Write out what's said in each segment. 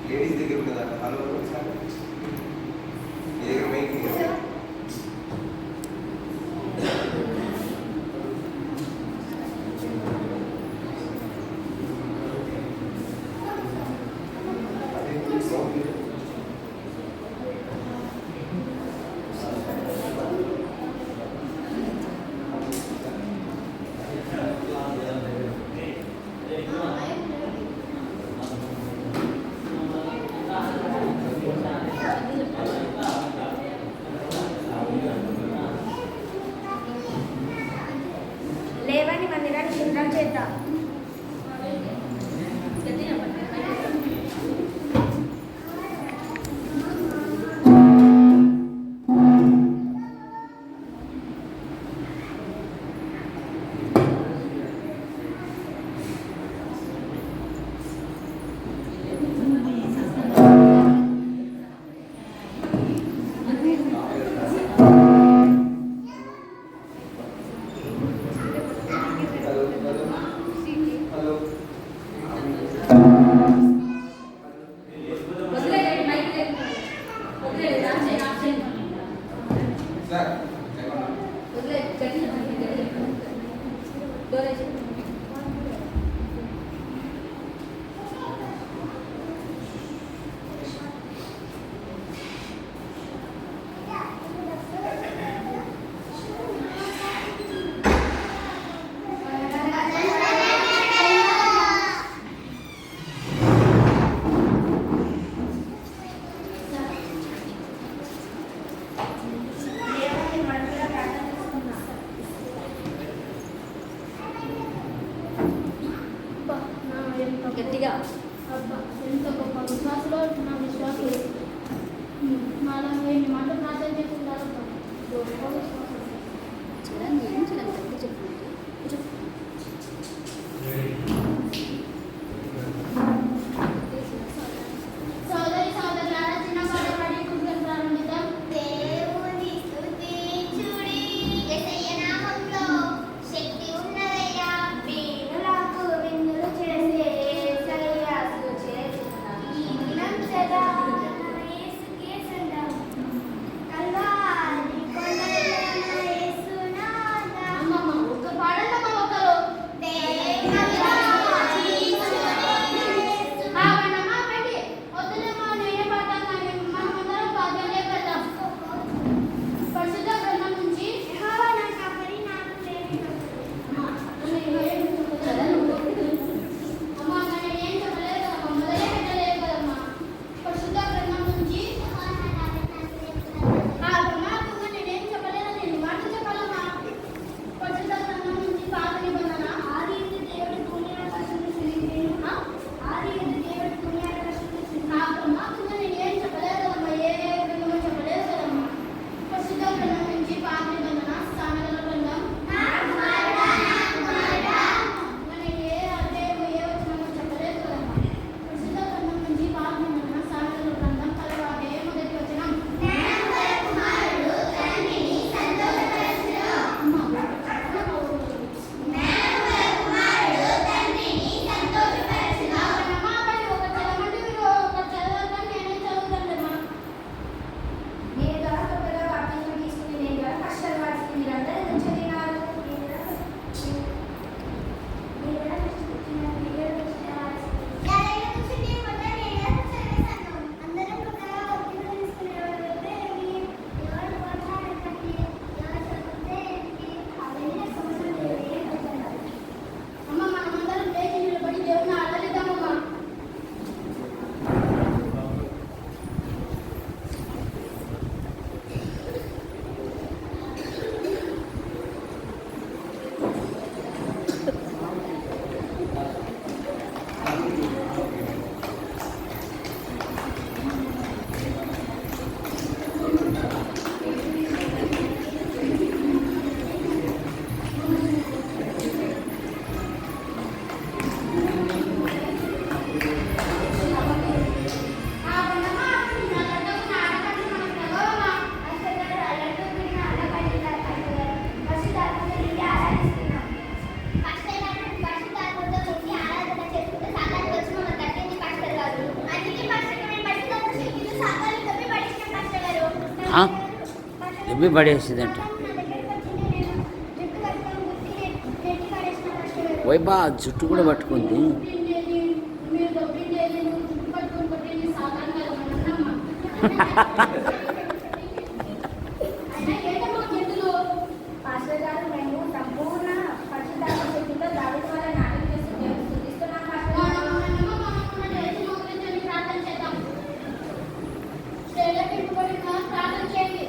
Ladies దగ్గర కదా hello ఏ mic లేవని మందిరాన్ని శుభ్రం చేద్దాం. అబ్బా ఎంత గొప్ప విశ్వాసంలో నా విశ్వాసులు మనం ఎన్ని మాటలు ప్రార్థన చేసుకుంటారు గొప్ప విశ్వాసం సోదరి సోదరులారా చిన్న పాడబడి కూర్చొని ప్రారంభిద్దాం. దేవుని స్తుతించుడి, యేసయ్య నామములో శక్తి ఉన్నదయ్యా. వీణులకు విందులు చేసే యేసయ్య సుచేసిన ఈ దినం సదా యేసుకే సదా. కల్వారి కొండలన యేసునాథ. అమ్మమ్మ ఒక్క పాడమ్మా ఒకరు పరిశుద్ధ గ్రంథం నుంచి ఎబ్బి పడేసిందంట వైబా జుట్టు కూడా పట్టుకుంది. పాస్టర్ గారు, మేము సంపూర్ణ పరిశుద్ధాత్మ శక్తితో దావీదు వలె నాట్యం చేస్తూ దేవుని స్తుతిస్తున్నాం పాస్టర్ గారు. ప్రార్థన చేయండి.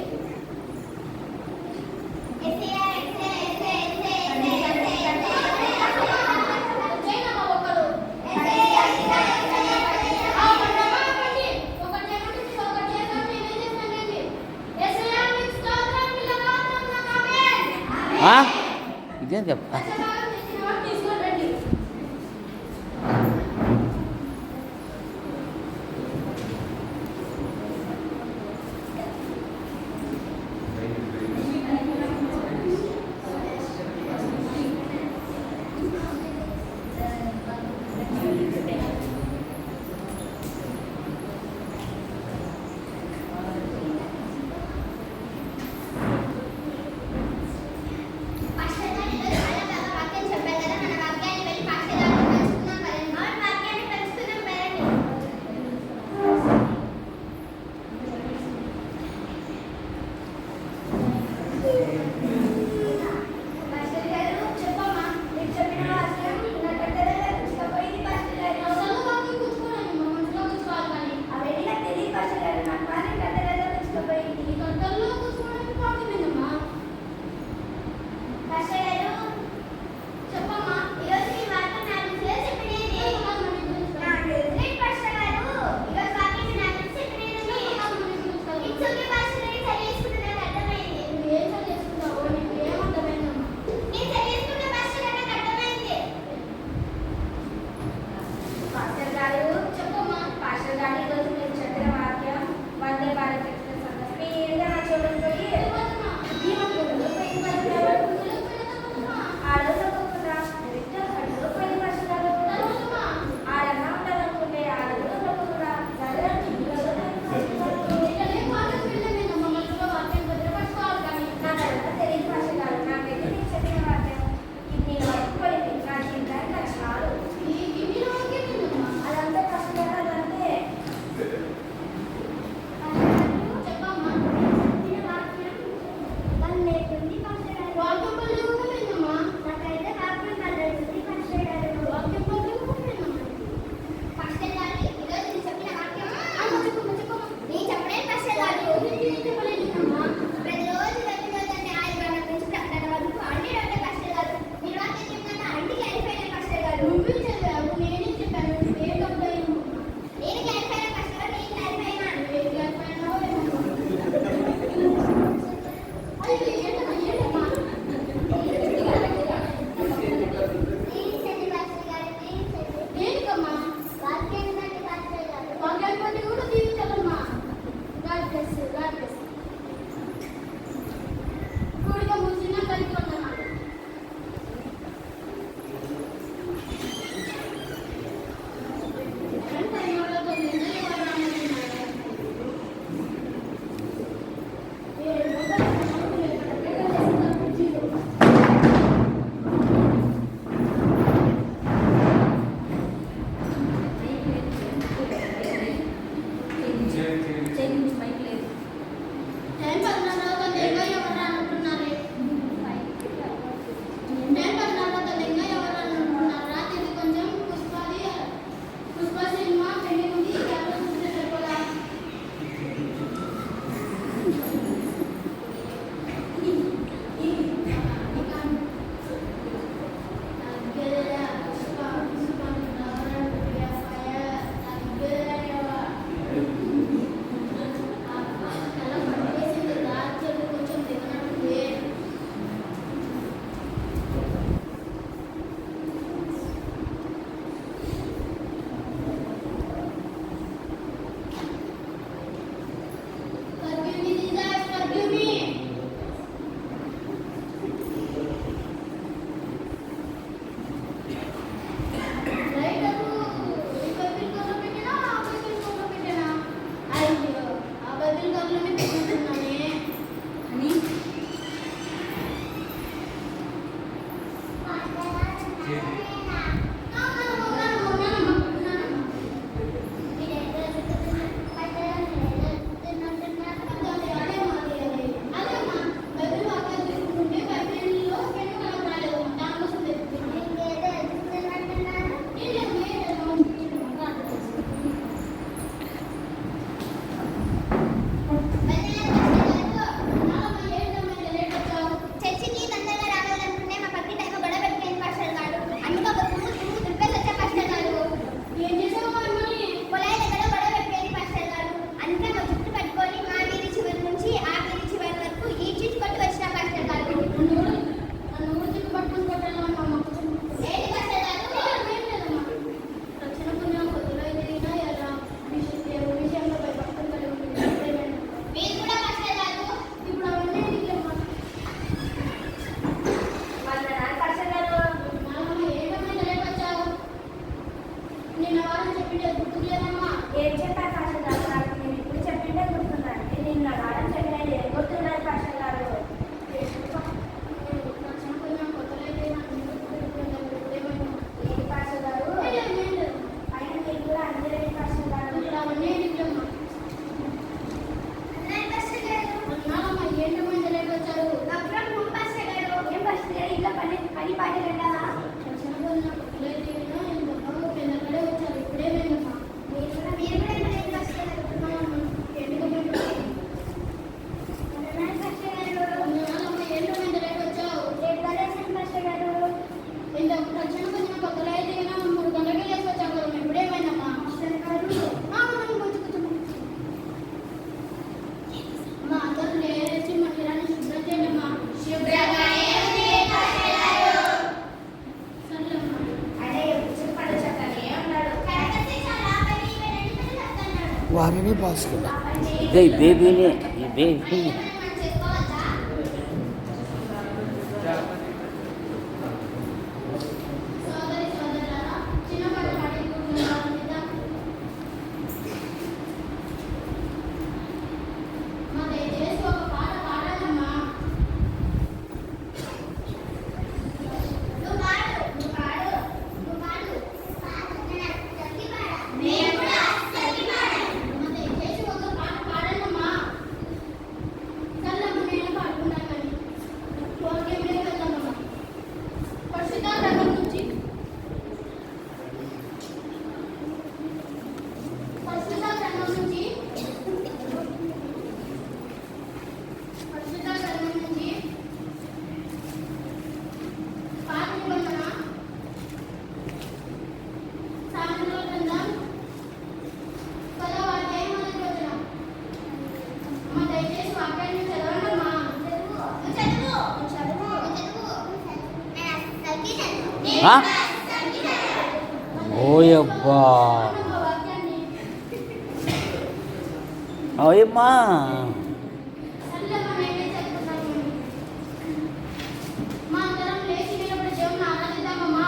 ఇదేం చెప్ప పాస్టర్ గారు, ఈరోజు చాలా బాగా వాక్యం భారత్ ఎక్స్ప్రెస్ అంట స్పీడ్గా నా చూడని పోయి ఆడోకుండా పని పక్షులు ఆడన్నా ఉండాలనుకుంటే ఆడోకుండా నాకన్నా తెలియని భాష కాదు నాకైతే నేను చెప్పిన వాక్యం ఇది నేను పట్టుకోలేదు నా జీవితానికి నాకు చాలు అదంతా కష్టం అదంతే చెప్పమ్మా నేర్పింది వాక్యం పనులు కూడా విన్నమ్మా. నాకైతే హ్యాపీ నేర్పింది ఫస్ట్ వాక్యం పనులు కూడా విన్నమ్మా. ఫస్ట్ గారు ఈరోజు నేను చెప్పిన వాక్యం నేను చెప్పడే ఫస్ట్ గారు చెప్పలేదమ్మా. ప్రతిరోజు అంటే 5 గంటల నుంచి ప్రకటన వరకు అన్ని అంటే ఫస్ట్ గారు మీరు వాక్యం చెప్పిన అన్ని క్లారిఫై ఫస్ట్ గారు నువ్వే చదివావు, నేనే చెప్పాను. ఏ తప్పు అయ్యిందమ్మా? నేను క్లారిఫై ఫస్ట్ గారు నేను క్లారిఫై ఏ క్లాస్ అయినావో ఏమో. అది ఏంటమ్మా, ఏంటమ్మా? దేనికమ్మా? వాక్యాల పనులు కూడా దీవించాలమ్మా. God bless you, God bless you. కూడిక ముగిసిన కలిగి ఉన్నాను. ఎంత ఎవరితో నిన్న ఎవరు రామన్నారు? ఏ మొదలు టైం 14 అవుతుంది, ఇంకా ఎవరు రానంటున్నారే? టైం 14 అవుతుంది, ఇంకా ఎవరు రానంటున్నారు? రాత్రి కొంచెం పుష్ప సినిమా పెళ్లి ఉంది, ఎవరు చూస్తే సరిపోదా? Forgive me, Jesus, forgive me. Right aku ఈ బైబిల్ కవర్లో పెట్టినా, ఆ బైబిల్ కవర్లో పెట్టినా? అయ్యో, ఆ బైబిల్ కవర్లోనే పెట్టుకుంటున్నానే. అదేమ్మా, బైబిల్ వాక్యాలు తీసుకుంటే బైబిల్లో పెన్ను మనం రాలేదు, దానికోసం తెచ్చుకున్నాను. చర్చికి తొందరగా రావాలనుకుంటే మా పక్కింటి ఆయన గొడవ పెట్టుకుని పాస్టర్ గారు అందుకు ఒక దుర్పేలు వచ్చే పాస్టర్ గారు ఏం చేసావు అమ్మని? పొలాయి దగ్గర గొడవ పెట్టుకుని పాస్టర్ గారు అందుకే మా జుట్టు పట్టుకొని మా వీధి చివరి నుంచి ఆ వీధి చివరి వరకు ఈడ్చి కొట్టి వచ్చిన పాస్టర్ గారు నన్ను ఊరు చుట్టూ పట్టుకొని కొట్టాలమ్మా. ఏంటి పాస్టర్ గారు ఏం లేదమ్మా. రక్షణ పుణ్యం కొద్దిలో ఎదిగినా ఎలా దేవుడి విషయంలో భయభక్తులు కలిగి ఉంటుంది. మీరు కూడా పాస్టర్ గారు ఇప్పుడు అవన్నీ ఎందుకులేమ్మా? వాళ్ళ పాస్టర్ గారు నాన్నమ్మ ఏమన్నా తెలియవచ్చావు? నిన్న వారం చెప్పిండే గుర్తుకు లేదమ్మా. ఏం చెప్పారు పాస్టర్ గారు నాకు నేను ఇప్పుడు చెప్పిండే గుర్తున్నాను నేను నిన్న వారం చెప్పినది ఏం గుర్తున్నారు పాస్టర్ గారు రక్షణ పుణ్యం కొద్దిలో ఎదిగినా ఏమైనా ఏంటి పాస్టర్ గారు ఏం లేదు. అయినా మీరు కూడా అందరూ పాస్టర్ గారు ఇప్పుడు అవన్నీ ఎందుకులేమ్మా? పాస్టర్ గారు నాన్నమ్మ ఏంటమ్మా తెలియవచ్చారు? ఏం పాస్టర్ గారు ఇలా పని పాట రెండవా రక్షణ పుణ్యం కొద్దిలో ఎదిగినా నేను గొప్పగా పిల్లలే వచ్చారు. ఇప్పుడేమైందమ్మా? మీరు కూడా వారిని బాసుకున్నా ఇదే ఈ బేబీని ఈ బేబీ మనం చేసుకోవచ్చా? సోదరి సోదరులారా, చిన్నపాటి పాడి కూర్చున్నారా? మా దయచేసి ఒక పాట పాడాలమ్మా. నువ్వు పాడు, నువ్వు పాడు, నువ్వు పాడు. నేను చదివి పాడా. నేను కూడా చదివి పాడా. మా దయచేసి ఒక పాట పాడాలమ్మా. సర్లమ్మ, నేను పాడుకుంటాను కానీ ఓకే, మేము వెళ్దామమ్మా. పరిశుద్ధ గ్రంథం నుంచి పరిశుద్ధ గ్రంథం నుంచి పరిశుద్ధ గ్రంథం నుంచి పాత నిబంధన సామెతల గ్రంథం 10వ అధ్యాయం మొదటి వచనం. అమ్మ దయచేసి వాక్యాన్ని చదవండమ్మా. నువ్వు చదువు, నువ్వు చదువు, నువ్వు చదువు. నేను చదివి చదువు. ఆ? చదివి చదువు. ఓయబ్బా చదవండమ్మా వాక్యాన్ని. ఓయమ్మా సర్లమ్మ, నేనే చదువుతాను. మా అందరం లేచి నిలబడి దేవుని ఆరాధిద్దామమ్మా.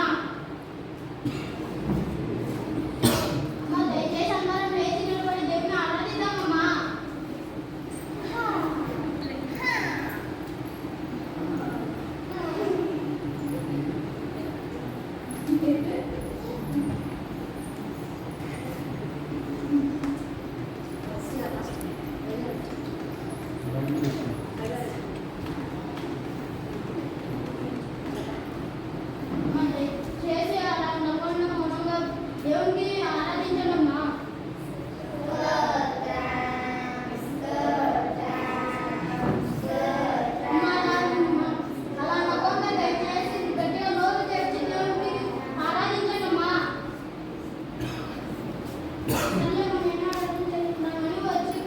అమ్మ దయచేసి అందరం లేచి నిలబడి దేవుని ఆరాధిద్దామమ్మా. అమ్మ దయచేసి అలా నవ్వకుండా మౌనంగా దేవునికి ఆరాధించడమ్మా. అమ్మ అలా నవ్వకుండా దయచేసి గట్టిగా నోరు తెరిచి దేవునికి ఆరాధించడమ్మా. సర్లేమ్మా, నేను ఆరాధించుకుంటున్నానని వచ్చి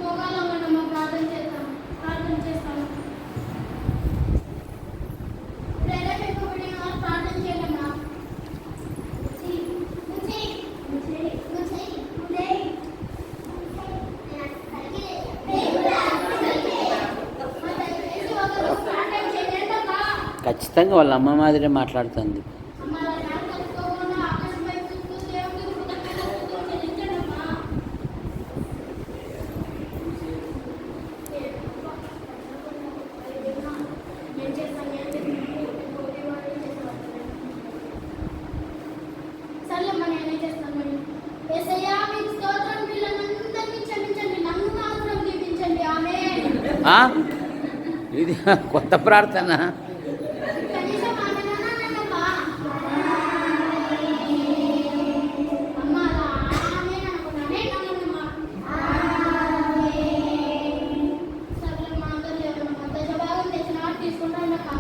మోకాళ్ళమ్మా ప్రార్థన చేస్తాను. ప్రేరేపింపబడిన వారు ప్రార్థన చేయడమ్మా. నువ్వు చెయ్యి, నువ్వు చెయ్యి, నువ్వు చెయ్యి, నువ్వు చెయ్యి. నేను చదివి నేను కూడా చదివి. మా దయచేసి ఒకరు ప్రార్థన చేయండమ్మా. ఖచ్చితంగా వాళ్ళ అమ్మ మాదిరే మాట్లాడుతుంది అమ్మ అలా జ్ఞానం కలుపుకోకుండా ఆకాశం వైపు చూస్తూ దేవునికి కృతజ్ఞతలు చెల్లించడమ్మా. నేను చేస్తాను, నేను సర్లేమ్మా, నేనే చేస్తాను మరి. యేసయ్యా, మీకు స్తోత్రం. వీళ్ళనందరినీ క్షమించండి, నన్ను మాత్రం దీవించండి. ఆమేన్. ఆ? ఇది కొత్త ప్రార్థన కనీసం ఆమెనన్నా నన్నమ్మా. అమ్మ అలా ఆమేన్ అనుకున్నానే నన్నమ్మా. సర్లేమ్మా, అందరూ లేవమ్మా. దశభాగం తెచ్చిన వాడు తీసుకుంటానమ్మా.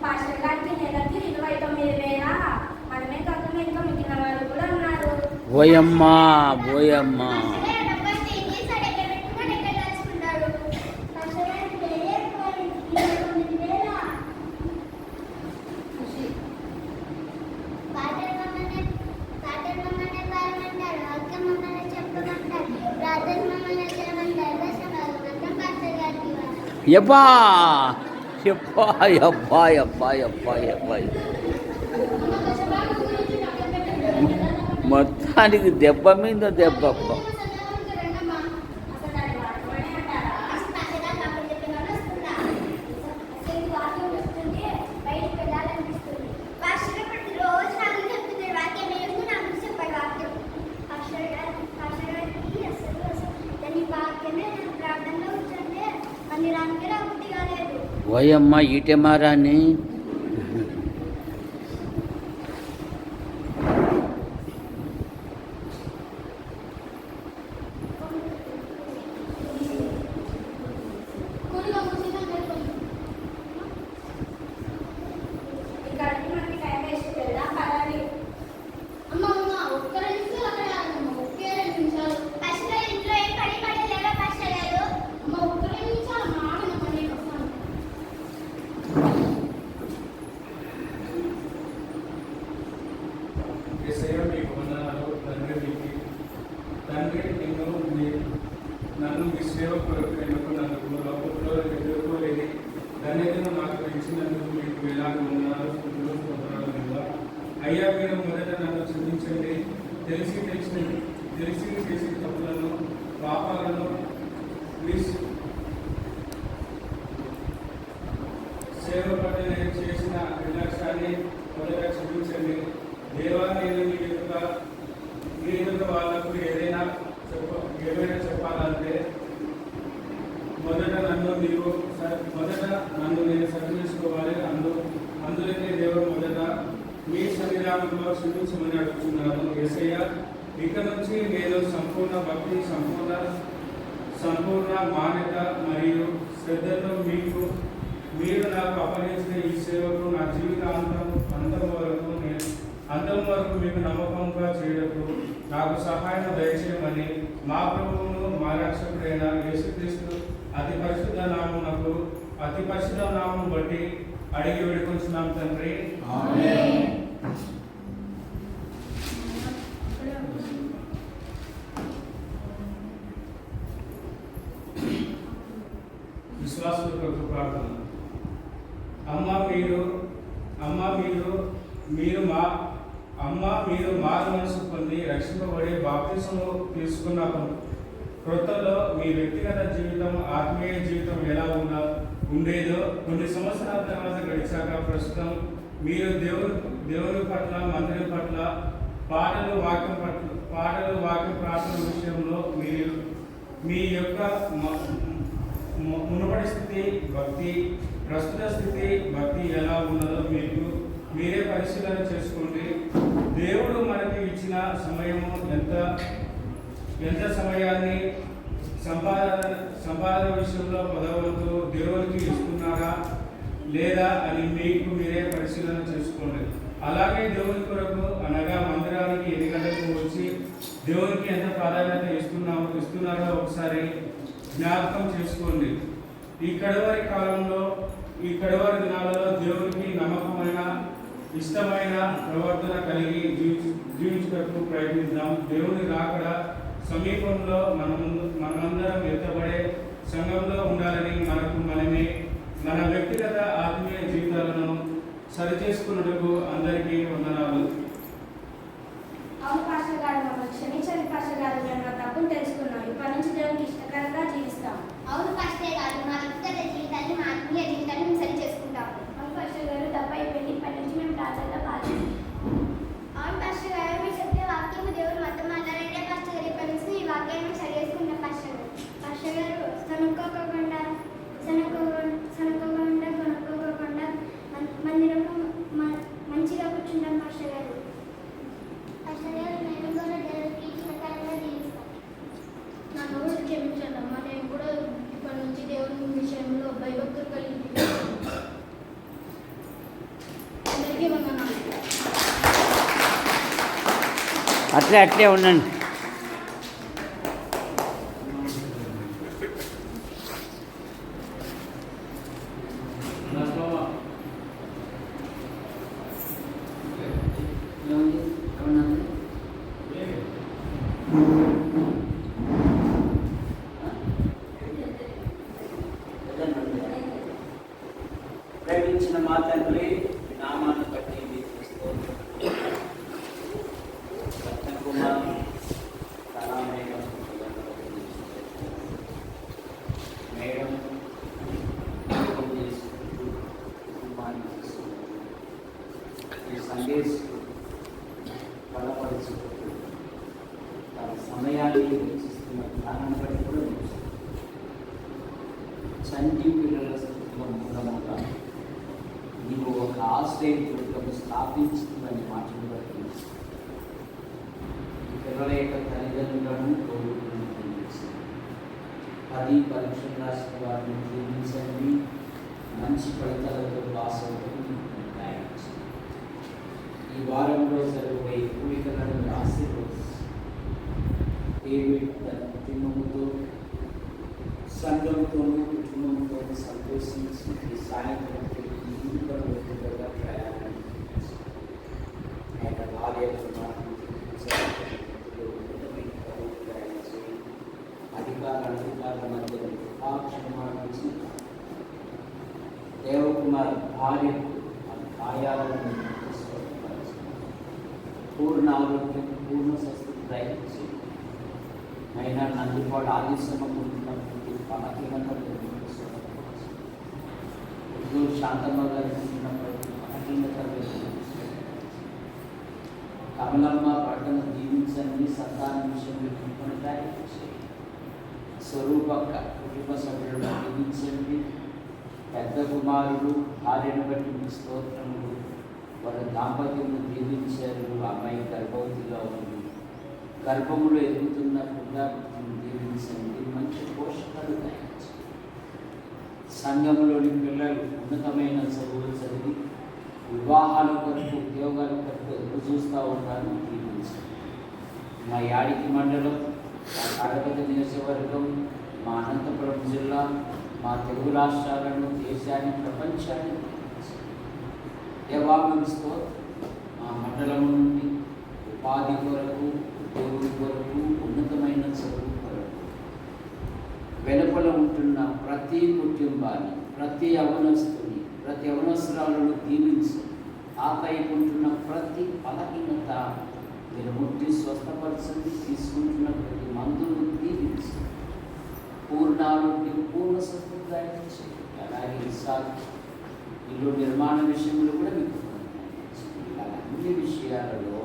పాస్టర్ గారికి నెలకి 29,000. మనమే కాకుండా ఇంకా మిగిలిన వాళ్ళు కూడా ఉన్నారు. ఓయమ్మా ఓయమ్మా యబ్బా యబ్బా యబ్బా యబ్బా యబ్బా యబ్బా అమ్మ దశభాగం గురించి పక్కన పెట్టండి. మొత్తానికి దెబ్బ మీద దెబ్బ రండమ్మా. ఓయమ్మ ఈటెమారాని యేసయ్య మీకు వందనాలు. తండ్రి నన్ను మీ సేవ కొరకు ఎన్నుకున్నందుకు లోకంలో ఎదుర్కోలేని ధన్యతను నాకు ఇచ్చినందుకు మీకు వేలాది వందనాలు స్తోత్రాలు. అయ్యా మీరు మొదట నన్ను క్షమించండి. తెలిసి చేసిన తప్పులను పాపాలను సేవ పట్ల నేను చేసిన నిర్లక్ష్యాన్ని మొదట క్షమించండి. దేవా నేను మీ ఎదుట వాళ్ళకు ఏదైనా చెప్పాలంటే మొదట నన్ను నేను సరిచేసుకోవాలి. అందులోనే దేవుడు మొదట మీ శరీరంలో క్షమించమని అడుగుతున్నాను. యేసయ్య ఇక నుంచి నేను సంపూర్ణ భక్తి, సంపూర్ణ మాన్యత మరియు శ్రద్ధతో మీరు నాకు అప్పగించిన ఈ సేవకు నా జీవితాంతం అంతం వరకు మీకు నమ్మకంగా చేయటకు నాకు సహాయం దయచేయమని మా ప్రభువును మా రక్షకుడైన యేసుక్రీస్తు అతి పరిశుద్ధ నామం బట్టి అడిగి వేడుకొంచున్నాం తండ్రి. ఆమేన్. విశ్వాసపూర్వక ప్రార్థన. మీరు మారు మనసు పొంది రక్షింపబడి బాప్తిసము తీసుకున్న క్రొత్తలో మీ వ్యక్తిగత జీవితం, ఆత్మీయ జీవితం ఎలా ఉండేదో కొన్ని సంవత్సరాల తర్వాత గడిచాక ప్రస్తుతం మీరు దేవుని పట్ల, మందిరం పట్ల, పాటలు వాక్యం ప్రార్థన విషయంలో మీ యొక్క మునుపటి స్థితి భక్తి, ప్రస్తుత స్థితి భక్తి ఎలా ఉన్నదో మీరే పరిశీలన చేసుకోండి. దేవుడు మనకి ఇచ్చిన సమయము ఎంత సమయాన్ని సంపాదన విషయంలో పదవంతు దేవునికి ఇస్తున్నారా లేదా అని మీరే పరిశీలన చేసుకోండి. అలాగే దేవుని కొరకు అనగా మందిరానికి 8 గంటలకు వచ్చి దేవునికి ఎంత ప్రాధాన్యత ఇస్తున్నారో ఒకసారి జ్ఞాపకం చేసుకోండి. ఈ కడవరి దినాలలో దేవునికి నమ్మకమైన, ఇష్టమైన ప్రవర్తన కలిగి జీవించుటకు ప్రయత్నిద్దాం. దేవుని రాకడ సమీపంలో మనమందరం ఎత్తబడే సంఘంలో ఉండాలని మన వ్యక్తిగత ఆత్మీయ జీవితాలను సరిచేసుకున్నట్టుకు అందరికీ వందనాలు. అవును పాస్టర్ గారు, మమ్మల్ని క్షమించండి పాస్టర్ గారు. మేము నా తప్పును తెలుసుకున్నాం. ఇప్పటి నుంచి దేవునికి ఇష్టకరంగా జీవిస్తాం. అవును పాస్టర్ గారు, మా వ్యక్తిగత జీవితాన్ని, మా ఆత్మీయ జీవితాన్ని మేము సరి చేసుకుంటాము. అవును పాస్టర్ గారు, తప్ప అయిపోయింది. ఇప్పటి నుంచి మేము ప్రార్థనలో పాల్గొంటాం. అవును పాస్టర్ గారు, మీరు చెప్పే వాక్యం దేవుడు మొత్తం మాట్లాడంటే పాస్టర్ గారు, ఇప్పటి నుంచి ఈ వాక్యాన్ని సరి చేసుకుంటాం పాస్టర్ గారు. పాస్టర్ గారు, కొనుక్కోకుండా మందిరంలో మంచిగా కూర్చుంటాం పాస్టర్ గారు. నన్ను కూడా క్షమించండి అమ్మా. నేను కూడా ఇప్పటి నుంచి దేవుని విషయంలో భయభక్తులు కలిగి అందరికీ వందనాలు. అట్లే ఉండండి. ప్రేమించిన మా తండ్రి, నామాన్ని బట్టి మేడం ఈ సందేశం బలపరుచుకుంటూ తన సమయాన్ని వెచ్చిస్తున్న విధానాన్ని బట్టి కూడా చంటి పిల్లల స్థితిలో మూలముగా నీవు ఒక ఆశ్రయం స్థాపించుతుందని మాటలు బట్టి పిల్లల యొక్క తల్లిదండ్రులను కోరుకుని 10 పరీక్షలు రాసిన వారిని దీవించండి. మంచి ఫలితాలతో పాస్ అవుతుంది. ఈ వారంలో జరగబోయే కూడికలను ఆశీర్వదించి తన కుటుంబంతో, సంఘంతోనూ, కుటుంబంతో సంతోషించి ఈ సాయంత్రం ప్రయాణం ఆయన భార్య అధికారుల మధ్య కృపాక్షమాన్ని దేవకుమార్ భార్యకు గాయాలను పూర్ణ ఆరోగ్యం పూర్ణ స్వస్థత దయచేసి అయినా నందిపాడు ఆదిశ్రమకుంటున్నటువంటి బలహీనతలు శాంతమ్మ గారు ఉంటున్నటువంటి బలహీనతలు కమలమ్మ పట్టణ దీవించండి సంతాన విషయంలో దయచేసి స్వరూప కుటుంబ సభ్యులను దీవించండి పెద్ద కుమారుడు భార్యను బట్టి మీ స్తోత్రములు వారి దాంపత్యమును దీవించారు అమ్మాయి గర్భవతిగా ఉంది గర్భములో ఎదుగుతున్న పునరావృత్తిని దీవించండి మంచి పోషకాలు దయచేసి సంఘంలోని పిల్లలు ఉన్నతమైన చదువులు చదివి వివాహాల కొరకు ఉద్యోగాల కొరకు ఎదురు చూస్తూ ఉన్నాను దీవించండి మా యాడికి మండలం మా కడపతి నియోజకవర్గం మా అనంతపురం జిల్లా మా తెలుగు రాష్ట్రాలను దేశాన్ని ప్రపంచాన్ని దేవాంగంతో మా మండలం నుండి ఉపాధి కొరకు ఉద్యోగుల కొరకు ఉన్నతమైన చదువు కొరకు వెలుపల ఉంటున్న ప్రతి కుటుంబాన్ని ప్రతి అవనస్తుని ప్రతి అవనస్తురాలను దీవించి ఆపైకుంటున్న ప్రతి బలహీనత మీరు ముట్టి స్వస్థపరచండి తీసుకుంటున్న ప్రతి మందును దీవించి పూర్ణ ఆరోగ్యం పూర్ణ స్వస్థత దయచేయండి అలాగే ఇల్లు నిర్మాణ విషయంలో కూడా మీకు ఇలా అన్ని విషయాలలో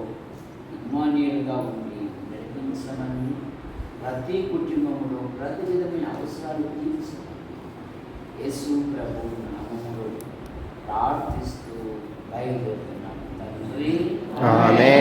ఇమానియల్గా ఉండి నడిపించమని ప్రతి కుటుంబంలో ప్రతి విధమైన అవసరాలు తీర్చమని యేసు ప్రభు నామములో ప్రార్థిస్తూ బయలుదేరుతున్నాను తండ్రి. ఆమేన్.